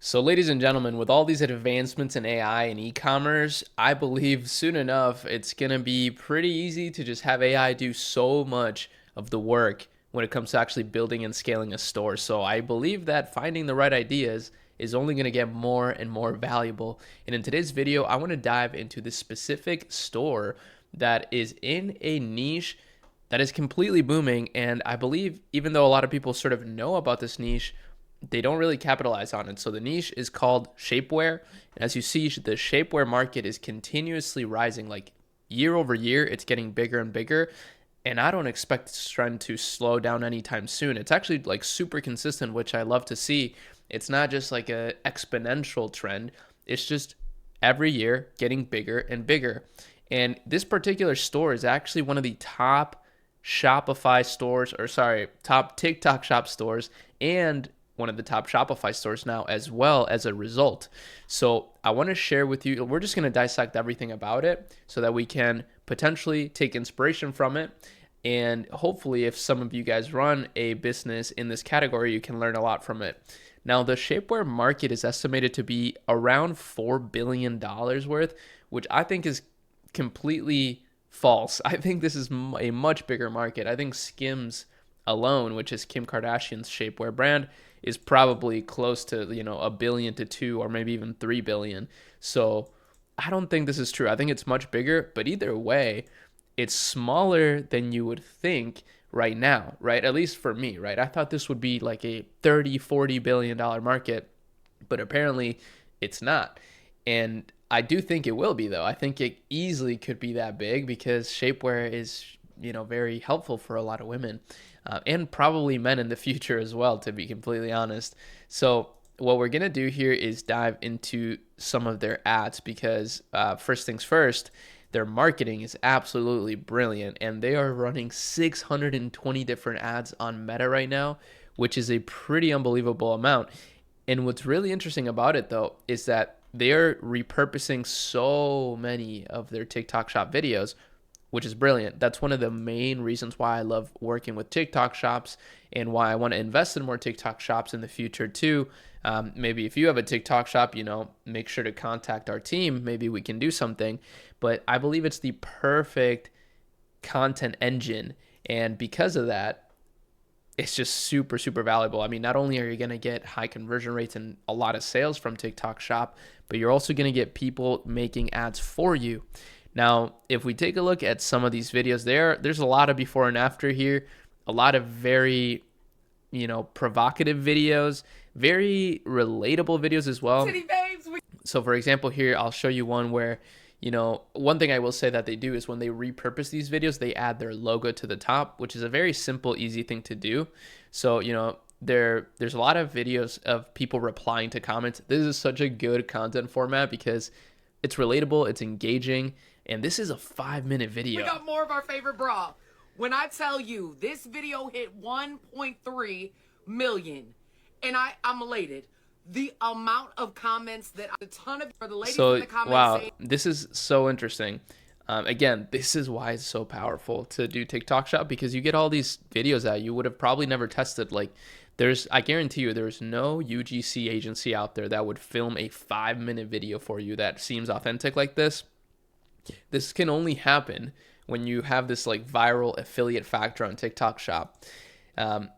So, ladies and gentlemen, with all these advancements in AI and e-commerce, I believe soon enough it's going to be pretty easy to just have AI do so much of the work when it comes to actually building and scaling a store. So, I believe that finding the right ideas is only going to get more and more valuable. And in today's video, I want to dive into this specific store that is in a niche that is completely booming. And I believe, even though a lot of people sort of know about this niche, they don't really capitalize on it. So the niche is called shapewear. And as you see, the shapewear market is continuously rising. Like year over year, it's getting bigger and bigger. And I don't expect this trend to slow down anytime soon. It's actually like super consistent, which I love to see. It's not just like a exponential trend. It's just every year getting bigger and bigger. And this particular store is actually one of the top Shopify stores, or sorry, top TikTok shop stores, and one of the top Shopify stores now as well as a result. So I want to share with you, we're just going to dissect everything about it so that we can potentially take inspiration from it. And hopefully if some of you guys run a business in this category, you can learn a lot from it. Now, the shapewear market is estimated to be around $4 billion worth, which I think is completely false. I think this is a much bigger market. I think Skims alone, which is Kim Kardashian's shapewear brand, is probably close to, a billion to 2 or maybe even 3 billion. So I don't think this is true. I think it's much bigger, but either way, it's smaller than you would think right now, right? At least for me, right? I thought this would be like a 30, $40 billion market, but apparently it's not. And I do think it will be, though. I think it easily could be that big because shapewear is, very helpful for a lot of women. And probably men in the future as well, to be completely honest. So what we're going to do here is dive into some of their ads because first things first, their marketing is absolutely brilliant. And they are running 620 different ads on Meta right now, which is a pretty unbelievable amount. And what's really interesting about it, though, is that they are repurposing so many of their TikTok shop videos, which is brilliant. That's one of the main reasons why I love working with TikTok shops and why I want to invest in more TikTok shops in the future too. Maybe if you have a TikTok shop, make sure to contact our team. Maybe we can do something. But I believe it's the perfect content engine. And because of that, it's just super, super valuable. I mean, not only are you going to get high conversion rates and a lot of sales from TikTok shop, but you're also going to get people making ads for you. Now, if we take a look at some of these videos, there's a lot of before and after here, a lot of very, provocative videos, very relatable videos as well. So for example, here, I'll show you one where, one thing I will say that they do is when they repurpose these videos, they add their logo to the top, which is a very simple, easy thing to do. So, there's a lot of videos of people replying to comments. This is such a good content format because it's relatable, it's engaging, and this is a 5-minute video. We got more of our favorite bra. When I tell you this video hit 1.3 million, and I'm elated. The amount of comments that a ton of for the ladies in the comments. Wow, this is so interesting. Again, this is why it's so powerful to do TikTok shop because you get all these videos that you would have probably never tested. Like I guarantee you there's no UGC agency out there that would film a 5-minute video for you that seems authentic like this. This can only happen when you have this like viral affiliate factor on TikTok shop.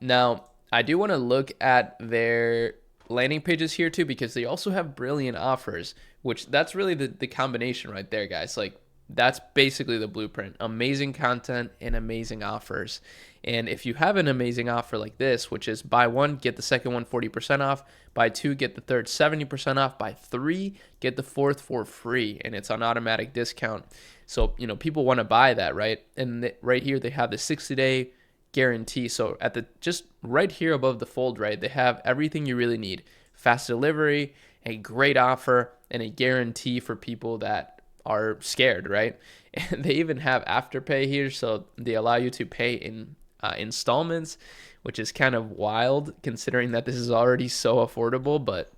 Now, I do want to look at their landing pages here too because they also have brilliant offers, which that's really the combination right there, guys. Like that's basically the blueprint. Amazing content and amazing offers. And if you have an amazing offer like this, which is buy one, get the second one 40% off, buy two, get the third 70% off, buy three, get the fourth for free, and it's on automatic discount. So, people want to buy that, right? And right here, they have the 60-day guarantee. So just right here above the fold, right, they have everything you really need. Fast delivery, a great offer, and a guarantee for people that are scared, right? And they even have afterpay here, so they allow you to pay in installments, which is kind of wild considering that this is already so affordable, but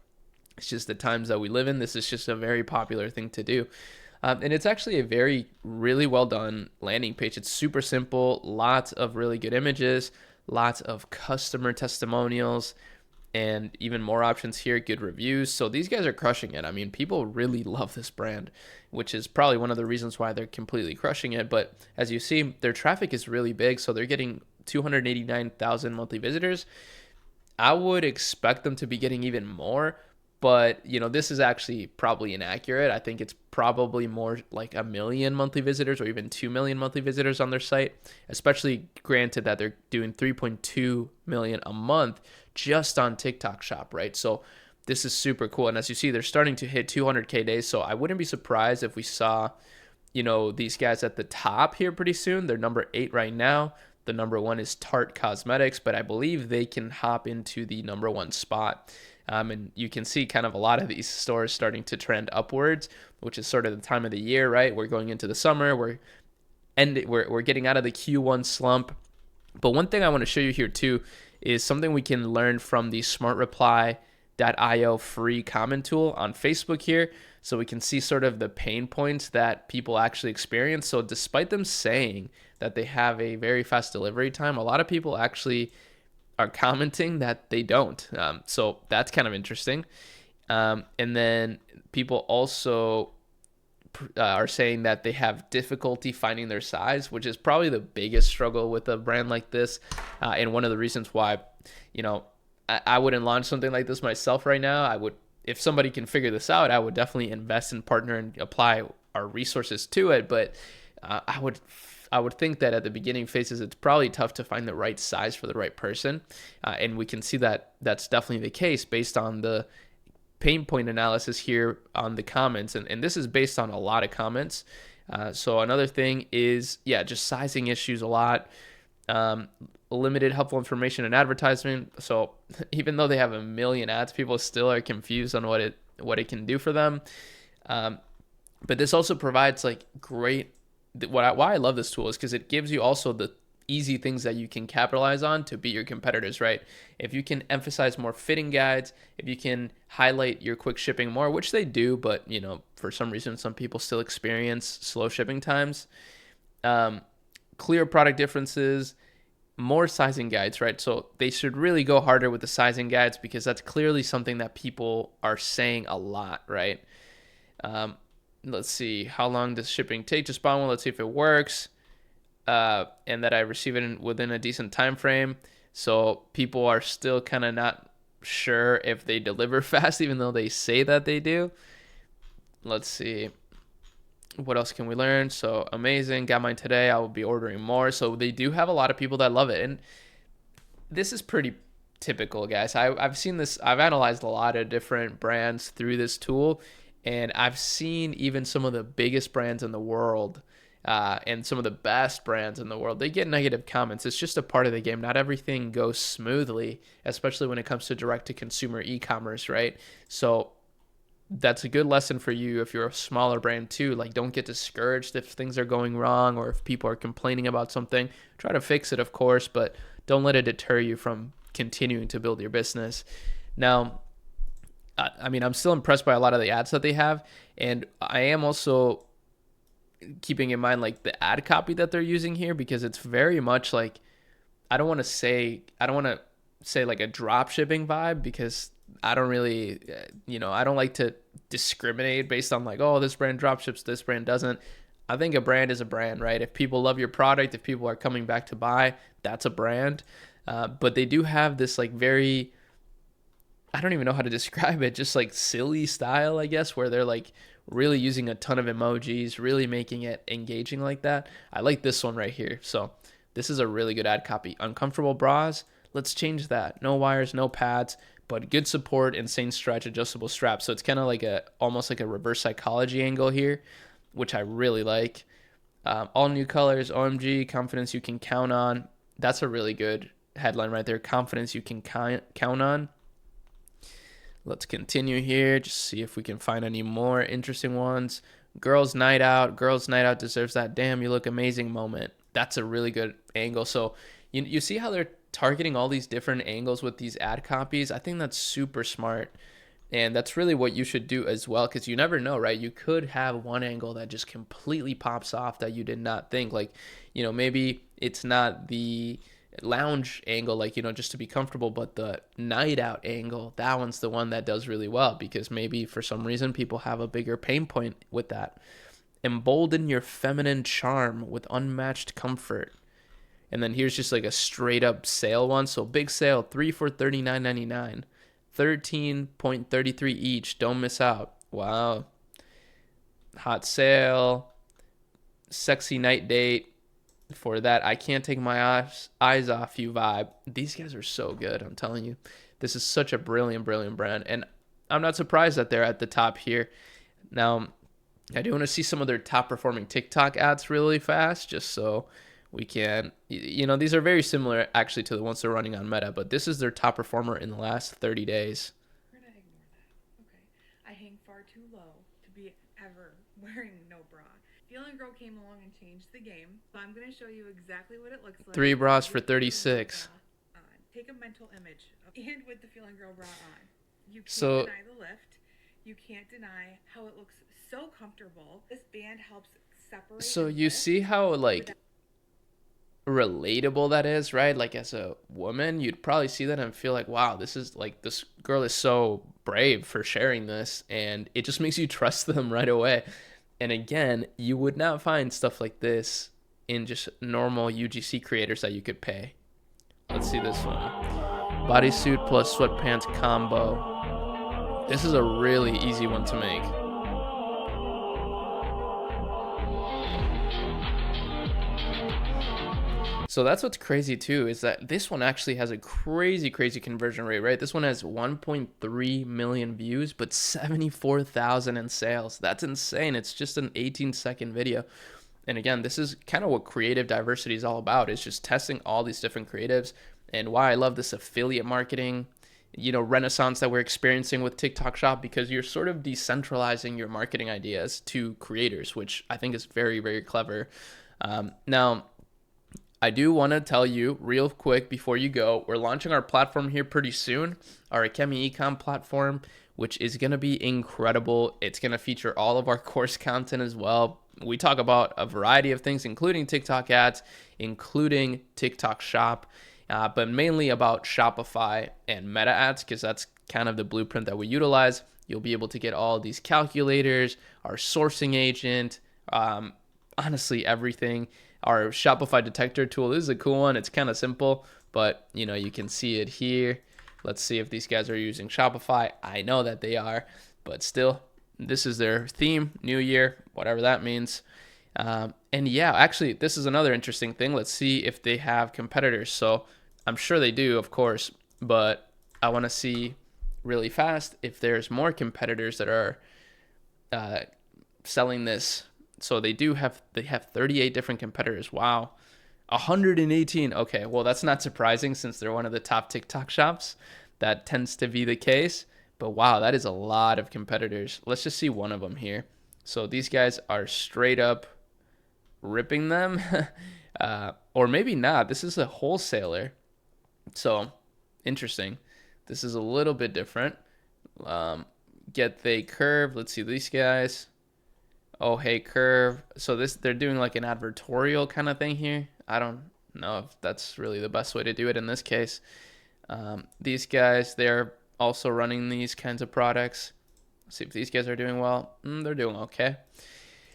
it's just the times that we live in. This is just a very popular thing to do. And it's actually a really well done landing page. It's super simple, lots of really good images, lots of customer testimonials, and even more options here, good reviews. So these guys are crushing it. I mean, people really love this brand, which is probably one of the reasons why they're completely crushing it. But as you see, their traffic is really big. So they're getting 289,000 monthly visitors. I would expect them to be getting even more, but this is actually probably inaccurate. I think it's probably more like a million monthly visitors or even 2 million monthly visitors on their site, especially granted that they're doing 3.2 million a month just on TikTok Shop, right? So this is super cool. And as you see, they're starting to hit 200K days. So I wouldn't be surprised if we saw, these guys at the top here pretty soon. They're number 8 right now. The number 1 is Tarte Cosmetics, but I believe they can hop into the number 1 spot. And you can see kind of a lot of these stores starting to trend upwards, which is sort of the time of the year, right? We're going into the summer. We're getting out of the Q1 slump. But one thing I want to show you here too is something we can learn from the smartreply.io free comment tool on Facebook here. So we can see sort of the pain points that people actually experience. So despite them saying that they have a very fast delivery time, a lot of people actually are commenting that they don't. So that's kind of interesting. And then people also are saying that they have difficulty finding their size, which is probably the biggest struggle with a brand like this. And one of the reasons why, I wouldn't launch something like this myself right now. I would, if somebody can figure this out, I would definitely invest in, partner, and apply our resources to it. But I would think that at the beginning phases, it's probably tough to find the right size for the right person. And we can see that that's definitely the case based on the pain point analysis here on the comments. And this is based on a lot of comments. So another thing is, just sizing issues a lot. Limited helpful information and advertisement. So even though they have a million ads, people still are confused on what it can do for them. But this also provides like great, why I love this tool is because it gives you also the easy things that you can capitalize on to beat your competitors, right? If you can emphasize more fitting guides, if you can highlight your quick shipping more, which they do, but for some reason, some people still experience slow shipping times. Clear product differences, more sizing guides, right? So they should really go harder with the sizing guides because that's clearly something that people are saying a lot, right? Let's see, how long does shipping take to spawn one? Let's see if it works. And that I receive it within a decent time frame. So people are still kind of not sure if they deliver fast, even though they say that they do. Let's see. What else can we learn? So amazing. Got mine today. I will be ordering more. So they do have a lot of people that love it. And this is pretty typical, guys. I've seen this. I've analyzed a lot of different brands through this tool. And I've seen even some of the biggest brands in the world and some of the best brands in the world, they get negative comments. It's just a part of the game. Not everything goes smoothly, especially when it comes to direct-to-consumer e-commerce, right? So that's a good lesson for you if you're a smaller brand too. Like, don't get discouraged if things are going wrong or if people are complaining about something. Try to fix it, of course, but don't let it deter you from continuing to build your business. Now, I mean, I'm still impressed by a lot of the ads that they have, and I am also keeping in mind like the ad copy that they're using here, because it's very much like, I don't want to say like a drop shipping vibe, because I don't really, I don't like to discriminate based on like, oh, this brand drop ships, this brand doesn't. I think a brand is a brand, right? If people love your product, if people are coming back to buy, that's a brand. But they do have this like very, I don't even know how to describe it, just like silly style, I guess, where they're like really using a ton of emojis, really making it engaging like that. I like this one right here. So this is a really good ad copy. Uncomfortable bras, let's change that. No wires, no pads, but good support, insane stretch, adjustable straps. So it's kind of like almost like a reverse psychology angle here, which I really like. All new colors, OMG, confidence you can count on. That's a really good headline right there. Confidence you can count on. Let's continue here. Just see if we can find any more interesting ones. Girls night out. Girls night out deserves that damn you look amazing moment. That's a really good angle. So you see how they're targeting all these different angles with these ad copies? I think that's super smart. And that's really what you should do as well, because you never know, right? You could have one angle that just completely pops off that you did not think. Like, maybe it's not the lounge angle, like, just to be comfortable, but the night out angle, that one's the one that does really well because maybe for some reason people have a bigger pain point with that. Embolden your feminine charm with unmatched comfort. And then here's just like a straight up sale one. So big sale, 3 for $39.99. 13.33 each. Don't miss out. Wow. Hot sale. Sexy night date. For that, I can't take my eyes off you vibe. These guys are so good, I'm telling you. This is such a brilliant, brilliant brand. And I'm not surprised that they're at the top here. Now, I do want to see some of their top performing TikTok ads really fast, just so we can, these are very similar actually to the ones they're running on Meta, but this is their top performer in the last 30 days. We're gonna ignore that. Okay. I hang far too low to be ever wearing no bra. Feeling Girl came along and changed the game, so I'm gonna show you exactly what it looks like. 3 bras for 36. Take a mental image and with the Feeling Girl bra on. You can't So deny the lift. You can't deny how it looks so comfortable. This band helps separate. so you see how like relatable that is, right? Like as a woman, you'd probably see that and feel like, wow, this girl is so brave for sharing this, and it just makes you trust them right away. And again, you would not find stuff like this in just normal UGC creators that you could pay. Let's see this one. Bodysuit plus sweatpants combo. This is a really easy one to make. So that's what's crazy too, is that this one actually has a crazy, crazy conversion rate, right? This one has 1.3 million views, but 74,000 in sales. That's insane. It's just an 18-second video. And again, this is kind of what creative diversity is all about, is just testing all these different creatives, and why I love this affiliate marketing, renaissance that we're experiencing with TikTok Shop, because you're sort of decentralizing your marketing ideas to creators, which I think is very, very clever. Now, I do want to tell you real quick before you go, we're launching our platform here pretty soon, our Akemi Ecom platform, which is going to be incredible. It's going to feature all of our course content as well. We talk about a variety of things, including TikTok ads, including TikTok Shop, but mainly about Shopify and Meta ads, because that's kind of the blueprint that we utilize. You'll be able to get all these calculators, our sourcing agent, honestly, everything. Our Shopify detector tool is a cool one. It's kind of simple, but you can see it here. Let's see if these guys are using Shopify. I know that they are, but still, this is their theme, New Year, whatever that means. And yeah, actually, this is another interesting thing. Let's see if they have competitors. So I'm sure they do, of course, but I want to see really fast if there's more competitors that are selling this. So they have 38 different competitors. Wow. 118. Okay, well, that's not surprising since they're one of the top TikTok shops. That tends to be the case. But wow, that is a lot of competitors. Let's just see one of them here. So these guys are straight up ripping them. Or maybe not. This is a wholesaler. So interesting. This is a little bit different. Get they curve. Let's see these guys. Oh, hey, curve. So they're doing like an advertorial kind of thing here. I don't know if that's really the best way to do it in this case. These guys, they're also running these kinds of products. Let's see if these guys are doing well. They're doing okay.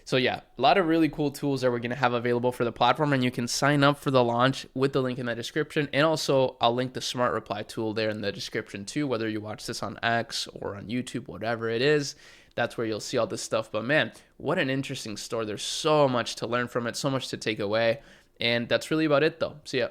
So yeah, a lot of really cool tools that we're going to have available for the platform, and you can sign up for the launch with the link in the description. And also, I'll link the Smart Reply tool there in the description too, whether you watch this on X or on YouTube, whatever it is. That's where you'll see all this stuff. But man, what an interesting store. There's so much to learn from it, so much to take away. And that's really about it though. See ya.